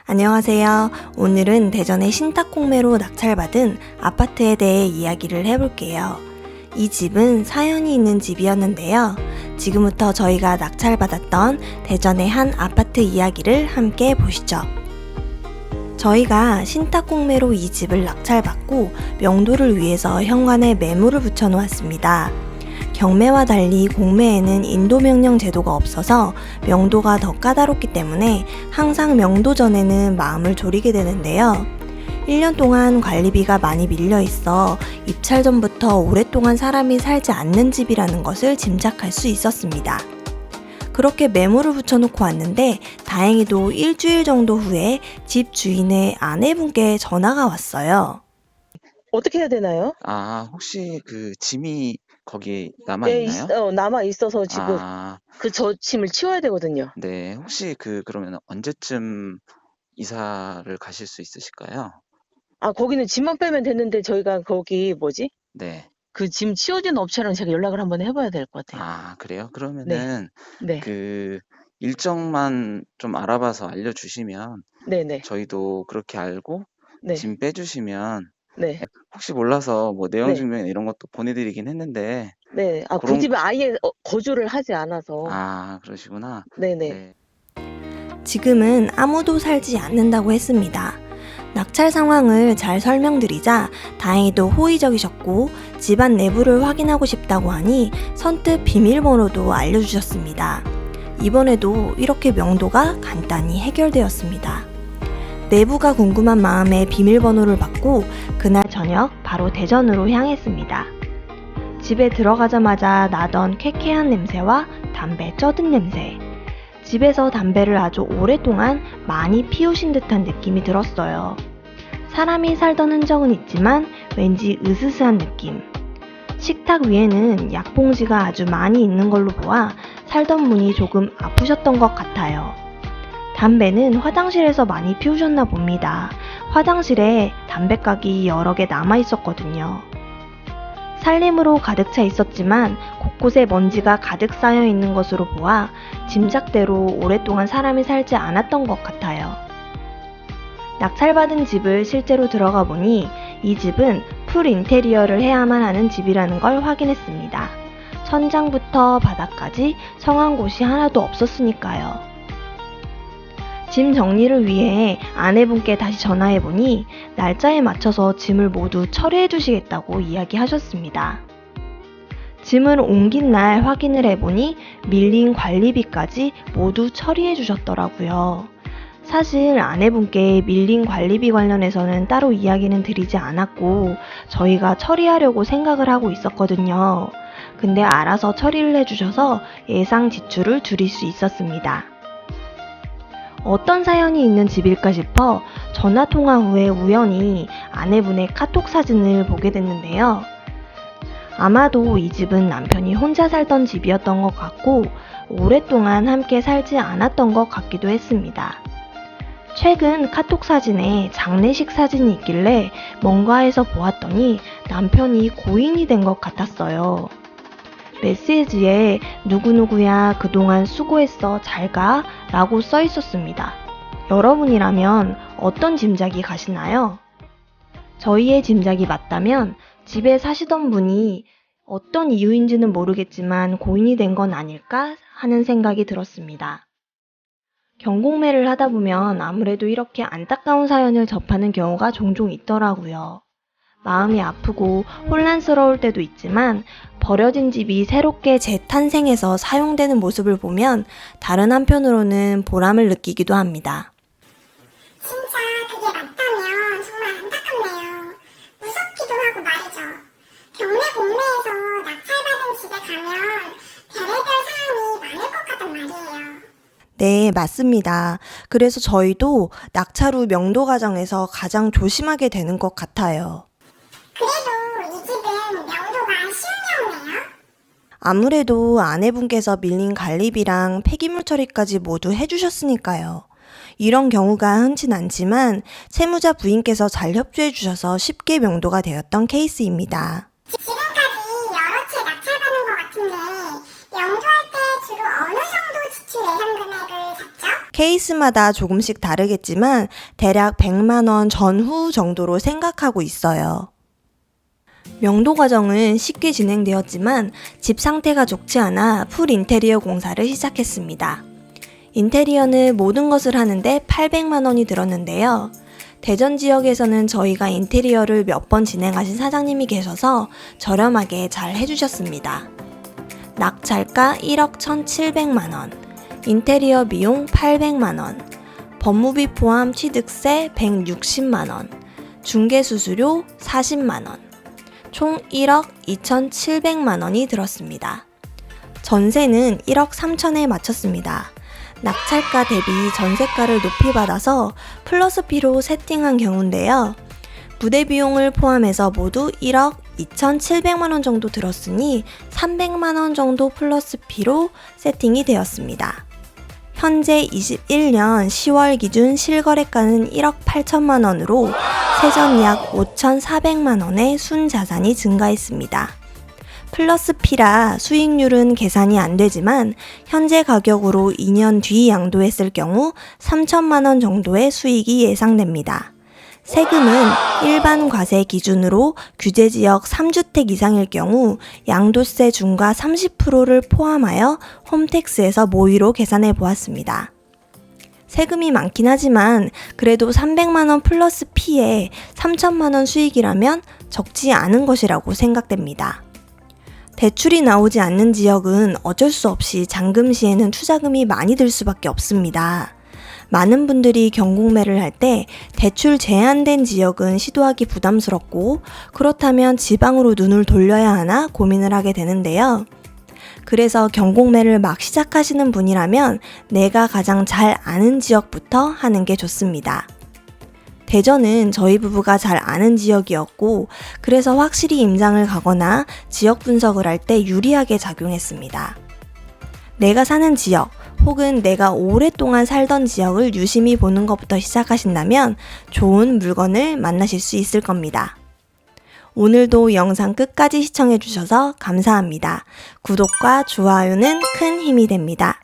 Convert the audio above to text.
안녕하세요. 오늘은 대전의 신탁공매로 낙찰받은 아파트에 대해 이야기를 해볼게요. 이 집은 사연이 있는 집이었는데요. 지금부터 저희가 낙찰받았던 대전의 한 아파트 이야기를 함께 보시죠. 저희가 신탁공매로 이 집을 낙찰받고 명도를 위해서 현관에 매물을 붙여놓았습니다. 경매와 달리 공매에는 인도명령 제도가 없어서 명도가 더 까다롭기 때문에 항상 명도 전에는 마음을 졸이게 되는데요. 1년 동안 관리비가 많이 밀려 있어 입찰 전부터 오랫동안 사람이 살지 않는 집이라는 것을 짐작할 수 있었습니다. 그렇게 매물을 붙여놓고 왔는데 다행히도 일주일 정도 후에 집 주인의 아내분께 전화가 왔어요. 어떻게 해야 되나요? 혹시 그 짐이 거기 남아 네, 있나요? 남아 있어서 지금 아, 저 짐을 치워야 되거든요. 네. 혹시 그러면 언제쯤 이사를 가실 수 있으실까요? 거기는 짐만 빼면 됐는데 저희가 거기 네. 그 짐 치워주는 업체랑 제가 연락을 한번 해봐야 될 것 같아요. 그래요? 네, 그러면은 네, 그 일정만 좀 알아봐서 알려주시면 네, 저희도 그렇게 알고 네, 짐 빼주시면 네, 혹시 몰라서 뭐 내용 네, 증명이나 이런 것도 보내드리긴 했는데 네. 그 그런 집에 아예 거주를 하지 않아서. 그러시구나. 네네. 네. 지금은 아무도 살지 않는다고 했습니다. 낙찰 상황을 잘 설명드리자 다행히도 호의적이셨고 집안 내부를 확인하고 싶다고 하니 선뜻 비밀번호도 알려주셨습니다. 이번에도 이렇게 명도가 간단히 해결되었습니다. 내부가 궁금한 마음에 비밀번호를 받고 그날 저녁 바로 대전으로 향했습니다. 집에 들어가자마자 나던 쾌쾌한 냄새와 담배 쩌든 냄새. 집에서 담배를 아주 오랫동안 많이 피우신 듯한 느낌이 들었어요. 사람이 살던 흔적은 있지만 왠지 으스스한 느낌. 식탁 위에는 약봉지가 아주 많이 있는 걸로 보아 살던 분이 조금 아프셨던 것 같아요. 담배는 화장실에서 많이 피우셨나 봅니다. 화장실에 담배각이 여러 개 남아 있었거든요. 살림으로 가득 차 있었지만 곳곳에 먼지가 가득 쌓여 있는 것으로 보아 짐작대로 오랫동안 사람이 살지 않았던 것 같아요. 낙찰받은 집을 실제로 들어가 보니 이 집은 풀 인테리어를 해야만 하는 집이라는 걸 확인했습니다. 천장부터 바닥까지 성한 곳이 하나도 없었으니까요. 짐 정리를 위해 아내분께 다시 전화해보니 날짜에 맞춰서 짐을 모두 처리해 주시겠다고 이야기하셨습니다. 짐을 옮긴 날 확인을 해보니 밀린 관리비까지 모두 처리해 주셨더라고요. 사실 아내분께 밀린 관리비 관련해서는 따로 이야기는 드리지 않았고 저희가 처리하려고 생각을 하고 있었거든요. 근데 알아서 처리를 해주셔서 예상 지출을 줄일 수 있었습니다. 어떤 사연이 있는 집일까 싶어 전화통화 후에 우연히 아내분의 카톡 사진을 보게 됐는데요. 아마도 이 집은 남편이 혼자 살던 집이었던 것 같고 오랫동안 함께 살지 않았던 것 같기도 했습니다. 최근 카톡 사진에 장례식 사진이 있길래 뭔가 해서 보았더니 남편이 고인이 된 것 같았어요. 메시지에 누구누구야 그동안 수고했어 잘가 라고 써 있었습니다. 여러분이라면 어떤 짐작이 가시나요? 저희의 짐작이 맞다면 집에 사시던 분이 어떤 이유인지는 모르겠지만 고인이 된 건 아닐까 하는 생각이 들었습니다. 경공매를 하다 보면 아무래도 이렇게 안타까운 사연을 접하는 경우가 종종 있더라고요. 마음이 아프고 혼란스러울 때도 있지만 버려진 집이 새롭게 재탄생해서 사용되는 모습을 보면 다른 한편으로는 보람을 느끼기도 합니다. 진짜 그게 맞다면 정말 안타깝네요. 무섭기도 하고 말이죠. 경매 공매에서 낙찰받은 집에 가면 별의별 사항이 많을 것 같단 말이에요. 네, 맞습니다. 그래서 저희도 낙찰 후 명도 과정에서 가장 조심하게 되는 것 같아요. 그래도 이 집은 명도가 쉬운 경우네요. 아무래도 아내분께서 밀린 관리비랑 폐기물 처리까지 모두 해주셨으니까요. 이런 경우가 흔치 않지만 채무자 부인께서 잘 협조해 주셔서 쉽게 명도가 되었던 케이스입니다. 지금까지 여러 채 낙찰받은 것 같은데 명도할 때 주로 어느 정도 지출 예상 금액을 잡죠? 케이스마다 조금씩 다르겠지만 대략 100만 원 전후 정도로 생각하고 있어요. 명도 과정은 쉽게 진행되었지만 집 상태가 좋지 않아 풀 인테리어 공사를 시작했습니다. 인테리어는 모든 것을 하는데 800만 원이 들었는데요. 대전 지역에서는 저희가 인테리어를 몇 번 진행하신 사장님이 계셔서 저렴하게 잘 해주셨습니다. 낙찰가 1억 1,700만 원, 인테리어 비용 800만 원, 법무비 포함 취득세 160만 원, 중개수수료 40만 원, 총 1억 2,700만 원이 들었습니다. 전세는 1억 3천에 마쳤습니다. 낙찰가 대비 전세가를 높이 받아서 플러스 P로 세팅한 경우인데요. 무대 비용을 포함해서 모두 1억 2,700만 원 정도 들었으니 300만 원 정도 플러스 P로 세팅이 되었습니다. 현재 21년 10월 기준 실거래가는 1억 8천만 원으로 세전 약 5,400만 원의 순자산이 증가했습니다. 플러스 P라 수익률은 계산이 안 되지만 현재 가격으로 2년 뒤 양도했을 경우 3천만 원 정도의 수익이 예상됩니다. 세금은 일반 과세 기준으로 규제지역 3주택 이상일 경우 양도세 중과 30%를 포함하여 홈택스에서 모의로 계산해 보았습니다. 세금이 많긴 하지만 그래도 300만 원 플러스 P에 3천만 원 수익이라면 적지 않은 것이라고 생각됩니다. 대출이 나오지 않는 지역은 어쩔 수 없이 잔금 시에는 투자금이 많이 들 수밖에 없습니다. 많은 분들이 경공매를 할 때 대출 제한된 지역은 시도하기 부담스럽고 그렇다면 지방으로 눈을 돌려야 하나 고민을 하게 되는데요. 그래서 경공매를 막 시작하시는 분이라면 내가 가장 잘 아는 지역부터 하는 게 좋습니다. 대전은 저희 부부가 잘 아는 지역이었고 그래서 확실히 임장을 가거나 지역 분석을 할 때 유리하게 작용했습니다. 내가 사는 지역 혹은 내가 오랫동안 살던 지역을 유심히 보는 것부터 시작하신다면 좋은 물건을 만나실 수 있을 겁니다. 오늘도 영상 끝까지 시청해주셔서 감사합니다. 구독과 좋아요는 큰 힘이 됩니다.